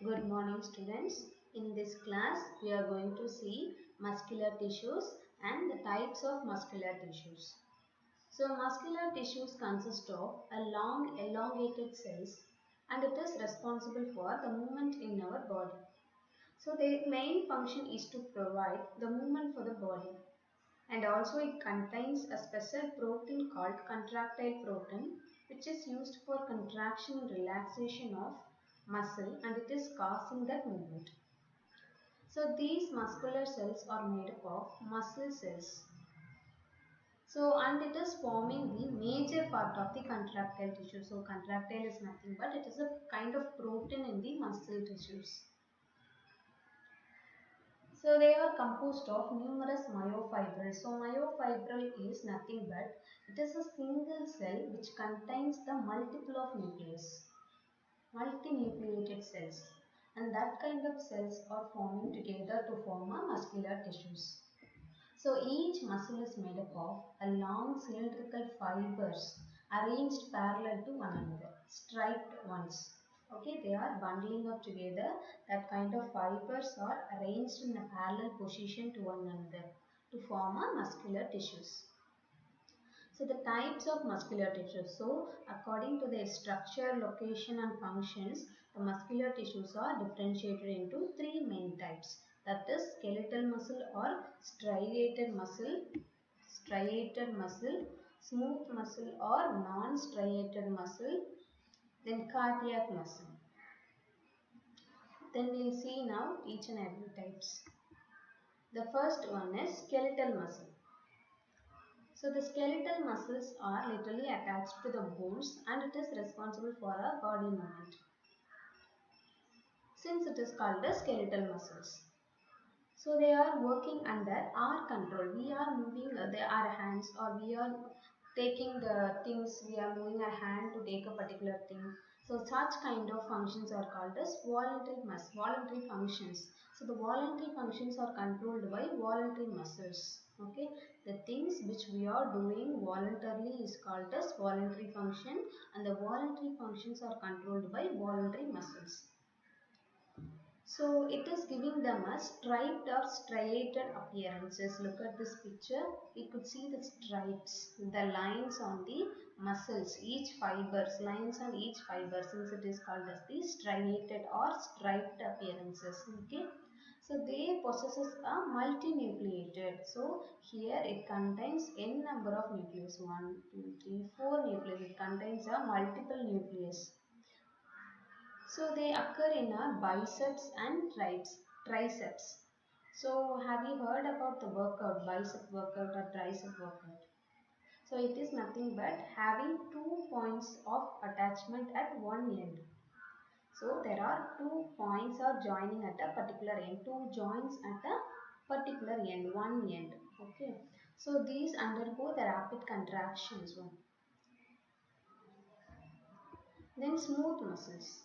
Good morning students. In this class we are going to see muscular tissues and the types of muscular tissues. So muscular tissues consist of a long elongated cells and it is responsible for the movement in our body. So their main function is to provide the movement for the body, and also it contains a special protein called contractile protein which is used for contraction and relaxation of muscle, and it is causing that movement. So these muscular cells are made up of muscle cells. So and it is forming the major part of the contractile tissue. So contractile is nothing but it is a kind of protein in the muscle tissues. So they are composed of numerous myofibrils. So myofibril is nothing but it is a single cell which contains the multiple of nucleus, multinucleated cells, and that kind of cells are forming together to form a muscular tissues. So each muscle is made up of a long cylindrical fibers arranged parallel to one another, striped ones. Okay, they are bundling up together. That kind of fibers are arranged in a parallel position to one another to form a muscular tissues. So the types of muscular tissues. So according to their structure, location and functions, the muscular tissues are differentiated into three main types. That is skeletal muscle or striated muscle, smooth muscle or non-striated muscle, then cardiac muscle. Then we'll see now each and every types. The first one is skeletal muscle. So the skeletal muscles are literally attached to the bones and it is responsible for our body movement. Since it is called the skeletal muscles. So they are working under our control. We are moving our hands, or we are taking the things, we are moving our hand to take a particular thing. So such kind of functions are called as voluntary functions. So the voluntary functions are controlled by voluntary muscles. Okay, the things which we are doing voluntarily is called as voluntary function, and the voluntary functions are controlled by voluntary muscles. So it is giving them a striped or striated appearances. Look at this picture. We could see the stripes, the lines on the muscles, each fibers, lines on each fiber, since it is called as the striated or striped appearances. Okay. So they possesses a multinucleated. So here it contains n number of nucleus. 1, 2, 3, 4 nucleus. It contains a multiple nucleus. So they occur in our biceps and triceps. So have you heard about the workout, bicep workout or tricep workout? So it is nothing but having 2 points of attachment at one end. So there are 2 points are joining at a particular end, two joints at a particular end, one end. Okay. So these undergo the rapid contractions. Then smooth muscles.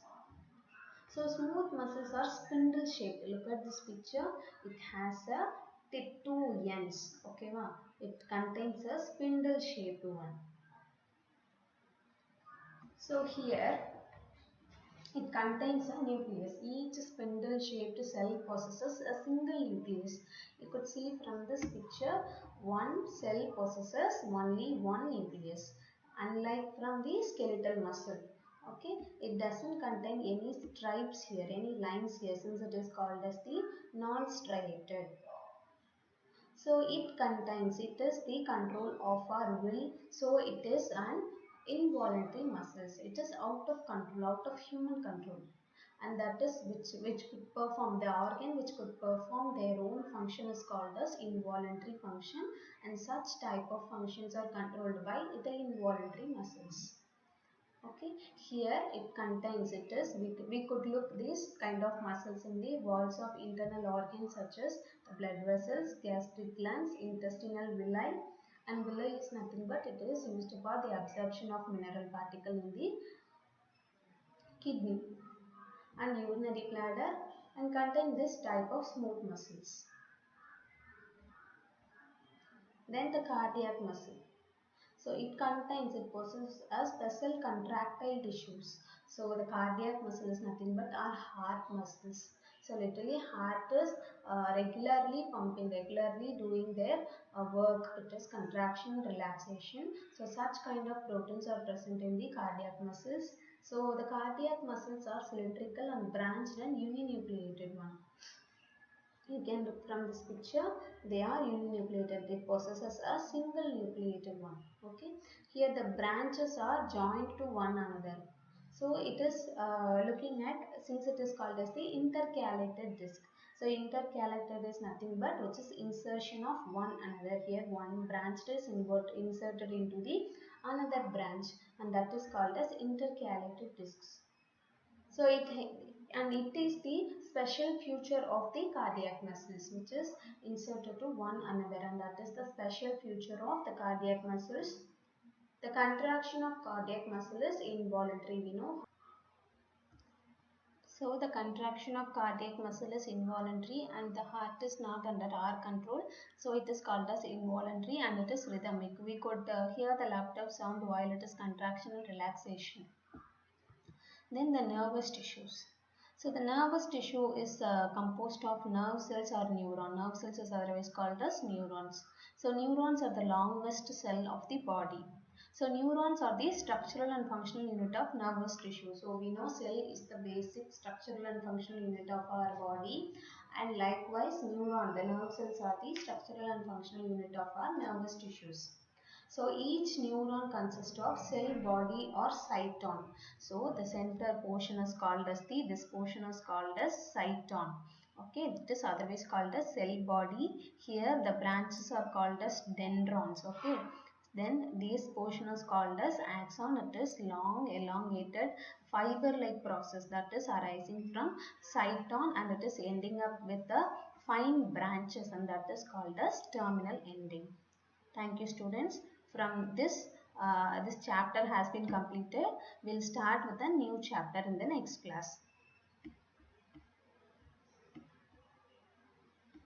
So smooth muscles are spindle shaped. Look at this picture. It has a two ends. Okay, ma? It contains a spindle shaped one. So here it contains a nucleus. Each spindle shaped cell possesses a single nucleus. You could see from this picture, one cell possesses only one nucleus. Unlike from the skeletal muscle. Okay, it doesn't contain any stripes here, any lines here, since it is called as the non-striated. So it is the control of our will. So it is an involuntary muscles. It is out of control, out of human control. And that is which could perform, the organ which could perform their own function is called as involuntary function, and such type of functions are controlled by the involuntary muscles. Okay, here it contains, we could look these kind of muscles in the walls of internal organs such as the blood vessels, gastric glands, intestinal villi, and villi is nothing but it is used for the absorption of mineral particle in the kidney and urinary bladder, and contain this type of smooth muscles. Then the cardiac muscle. So it possesses a special contractile tissues. So the cardiac muscle is nothing but our heart muscles. So literally heart is regularly pumping, regularly doing their work. It is contraction, relaxation. So such kind of proteins are present in the cardiac muscles. So the cardiac muscles are cylindrical and branched and uninucleated one. You can look from this picture, they are uninucleated. They possesses a single nucleated one. Okay, here the branches are joined to one another. So it is looking at, since it is called as the intercalated disc. So intercalated is nothing but which is insertion of one another. Here one branch is inserted into the another branch, and that is called as intercalated discs. So it is the special feature of the cardiac muscles which is inserted to one another, and that is the special feature of the cardiac muscles. The contraction of cardiac muscle is involuntary, we know. So the contraction of cardiac muscle is involuntary and the heart is not under our control. So it is called as involuntary and it is rhythmic. We could hear the laptop sound while it is contraction and relaxation. Then the nervous tissues. So the nervous tissue is composed of nerve cells or neuron. Nerve cells is otherwise called as neurons. So neurons are the longest cell of the body. So neurons are the structural and functional unit of nervous tissue. So we know cell is the basic structural and functional unit of our body, and likewise neuron, the nerve cells are the structural and functional unit of our nervous tissues. So each neuron consists of cell, body or cyton. So the center portion is called as this portion is called as cyton. Okay, it is otherwise called as cell body. Here the branches are called as dendrons. Okay, then this portion is called as axon. It is long, elongated, fiber-like process that is arising from cyton and it is ending up with the fine branches, and that is called as terminal ending. Thank you, students. From this, this chapter has been completed. We'll start with a new chapter in the next class.